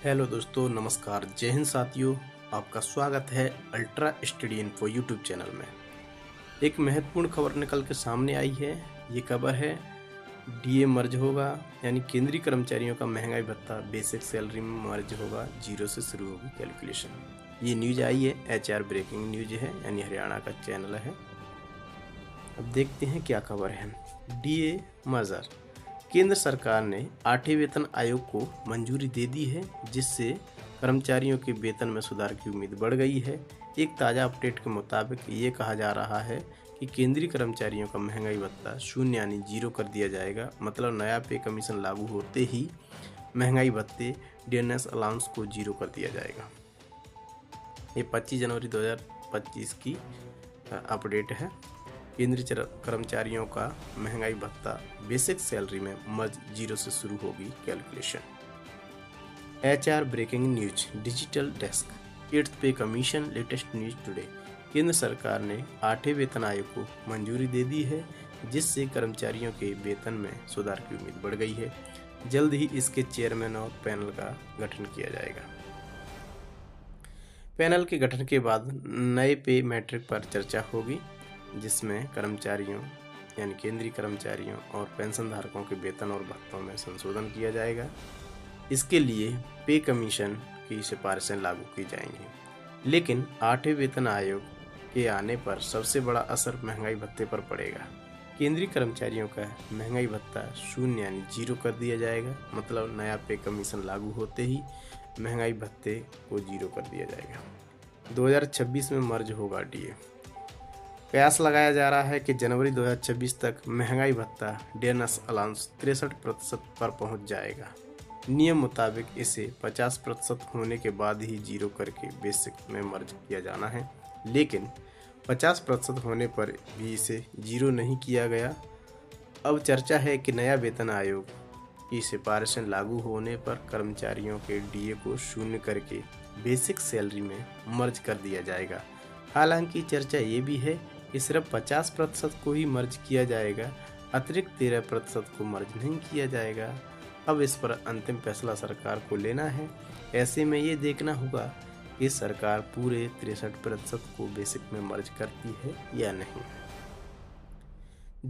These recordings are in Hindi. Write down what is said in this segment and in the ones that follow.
हेलो दोस्तों, नमस्कार, जय हिंद साथियों। आपका स्वागत है ultra study info YouTube channel में। एक महत्वपूर्ण खबर निकल के सामने आई है। ये खबर है डीए मर्ज होगा, यानी केंद्रीय कर्मचारियों का महंगाई भत्ता बेसिक सैलरी में मर्ज होगा, जीरो से शुरू होगी कैलकुलेशन। ये न्यूज आई है, एचआर ब्रेकिंग न्यूज है, यानी हरियाणा का चैनल है। अब देखते हैं क्या खबर है। डीए मर्जर, केंद्र सरकार ने 8वें वेतन आयोग को मंजूरी दे दी है, जिससे कर्मचारियों के वेतन में सुधार की उम्मीद बढ़ गई है। एक ताज़ा अपडेट के मुताबिक ये कहा जा रहा है कि केंद्रीय कर्मचारियों का महंगाई भत्ता शून्य यानी जीरो कर दिया जाएगा। मतलब नया पे कमीशन लागू होते ही महंगाई भत्ते डियरनेस अलाउंस को जीरो कर दिया जाएगा। ये 25 जनवरी 2025 की अपडेट है। केंद्रीय कर्मचारियों का महंगाई भत्ता बेसिक सैलरी में मर्ज जीरो से शुरू होगी calculation. HR breaking news, digital desk, 8th pay commission, latest news today. केंद्र सरकार ने 8वें वेतन आयोग को मंजूरी दे दी है, जिससे कर्मचारियों के वेतन में सुधार की उम्मीद बढ़ गई है। जल्द ही इसके चेयरमैन और पैनल का गठन किया जाएगा। पैनल के गठन के बाद नए पे मैट्रिक पर चर्चा होगी, जिसमें कर्मचारियों यानी केंद्रीय कर्मचारियों और पेंशन धारकों के वेतन और भत्तों में संशोधन किया जाएगा। इसके लिए पे कमीशन की सिफारिशें लागू की जाएंगी। लेकिन 8वें वेतन आयोग के आने पर सबसे बड़ा असर महंगाई भत्ते पर पड़ेगा। केंद्रीय कर्मचारियों का महंगाई भत्ता शून्य यानी जीरो कर दिया जाएगा। मतलब नया पे कमीशन लागू होते ही महंगाई भत्ते को जीरो कर दिया जाएगा। 2026 में मर्ज होगा डीए। कयास लगाया जा रहा है कि जनवरी 2026 तक महंगाई भत्ता डियरनेस अलाउंस 63% पर पहुंच जाएगा। नियम मुताबिक इसे 50% होने के बाद ही जीरो करके बेसिक में मर्ज किया जाना है, लेकिन 50% होने पर भी इसे जीरो नहीं किया गया। अब चर्चा है कि नया वेतन आयोग की सिफारिशें लागू होने पर कर्मचारियों के डीए को शून्य करके बेसिक सैलरी में मर्ज कर दिया जाएगा। हालांकि चर्चा ये भी है कि सिर्फ 50% को ही मर्ज किया जाएगा, अतिरिक्त 13% को मर्ज नहीं किया जाएगा। अब इस पर अंतिम फैसला सरकार को लेना है। ऐसे में ये देखना होगा कि सरकार पूरे 63% को बेसिक में मर्ज करती है या नहीं।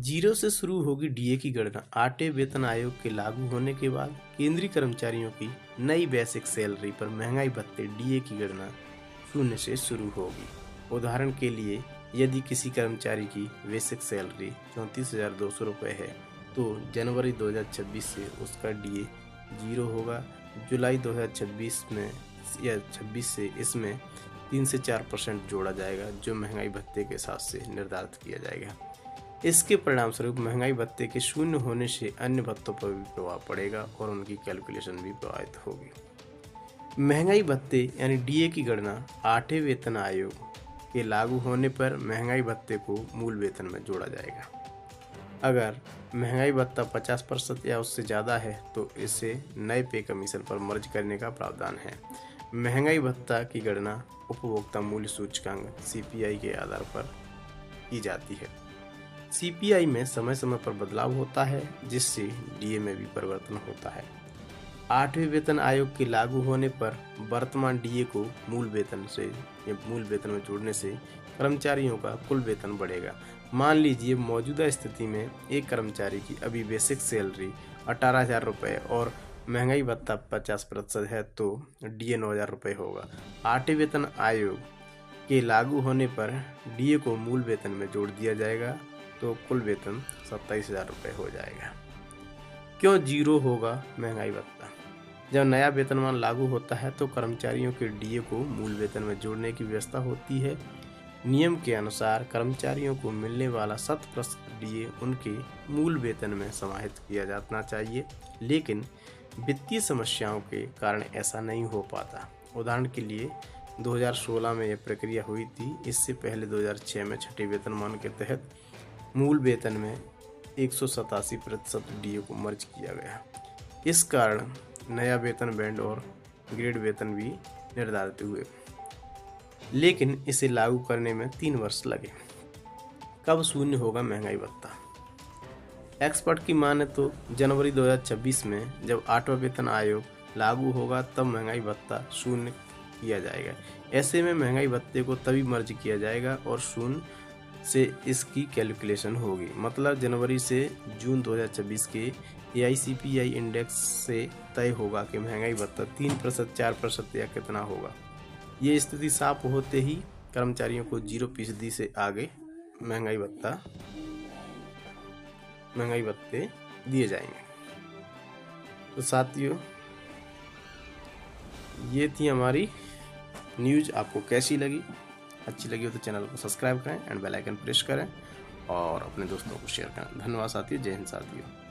जीरो से शुरू होगी डीए की गणना। 8वें वेतन आयोग के लागू होने के बाद केंद्रीय कर्मचारियों की नई बेसिक सैलरी पर महंगाई भत्ते डीए की गणना शून्य से शुरू होगी। उदाहरण के लिए, यदि किसी कर्मचारी की बेसिक सैलरी 34,200 रुपये है, तो जनवरी 2026 से उसका डीए जीरो होगा। जुलाई 2026 में या 26 से इसमें 3 से 4% जोड़ा जाएगा, जो महंगाई भत्ते के साथ से निर्धारित किया जाएगा। इसके परिणाम स्वरूप महंगाई भत्ते के शून्य होने से अन्य भत्तों पर भी प्रभाव पड़ेगा और उनकी कैलकुलेशन भी प्रभावित होगी। महंगाई भत्ते यानी डीए की गणना 8वें वेतन आयोग के लागू होने पर महंगाई भत्ते को मूल वेतन में जोड़ा जाएगा। अगर महंगाई भत्ता 50% या उससे ज़्यादा है तो इसे नए पे कमीशन पर मर्ज करने का प्रावधान है। महंगाई भत्ता की गणना उपभोक्ता मूल्य सूचकांक सीपीआई के आधार पर की जाती है। सीपीआई में समय समय पर बदलाव होता है, जिससे डीए में भी परिवर्तन होता है। 8वें वेतन आयोग के लागू होने पर वर्तमान डीए को मूल वेतन में जोड़ने से कर्मचारियों का कुल वेतन बढ़ेगा। मान लीजिए मौजूदा स्थिति में एक कर्मचारी की अभी बेसिक सैलरी 18,000 रुपये और महंगाई भत्ता 50% है, तो डीए 9,000 रुपये होगा। 8वें वेतन आयोग के लागू होने पर डीए को मूल वेतन में जोड़ दिया जाएगा, तो कुल वेतन 27,000 रुपये हो जाएगा। क्यों जीरो होगा महंगाई भत्ता? जब नया वेतनमान लागू होता है तो कर्मचारियों के डीए को मूल वेतन में जोड़ने की व्यवस्था होती है। नियम के अनुसार कर्मचारियों को मिलने वाला 100% डीए उनके मूल वेतन में समाहित किया जाना चाहिए, लेकिन वित्तीय समस्याओं के कारण ऐसा नहीं हो पाता। उदाहरण के लिए 2016 में यह प्रक्रिया हुई थी। इससे पहले 2006 में छठे वेतनमान के तहत मूल वेतन में 187% डीए को मर्ज किया गया। इस कारण नया वेतन बैंड और ग्रेड वेतन भी निर्धारित हुए, लेकिन इसे लागू करने में 3 वर्ष लगे। कब शून्य होगा महंगाई भत्ता? एक्सपर्ट की माने तो जनवरी 2026 में जब 8वां वेतन आयोग लागू होगा तब महंगाई भत्ता शून्य किया जाएगा। ऐसे में महंगाई भत्ते को तभी मर्ज किया जाएगा और शून्य से इसकी कैलकुलेशन होगी। मतलब जनवरी से जून 2026 के AICPI इंडेक्स से तय होगा कि महंगाई भत्ता 3%, 4% या कितना होगा। ये स्थिति साफ होते ही कर्मचारियों को 0% से आगे महंगाई भत्ते दिए जाएंगे। तो साथियों, ये थी हमारी न्यूज़। आपको कैसी लगी? अच्छी लगी हो तो चैनल को सब्सक्राइब करें एंड बेल आइकन प्रेस करें और अपने दोस्तों को शेयर करें। धन्यवाद साथियों। जय हिंद साथियों।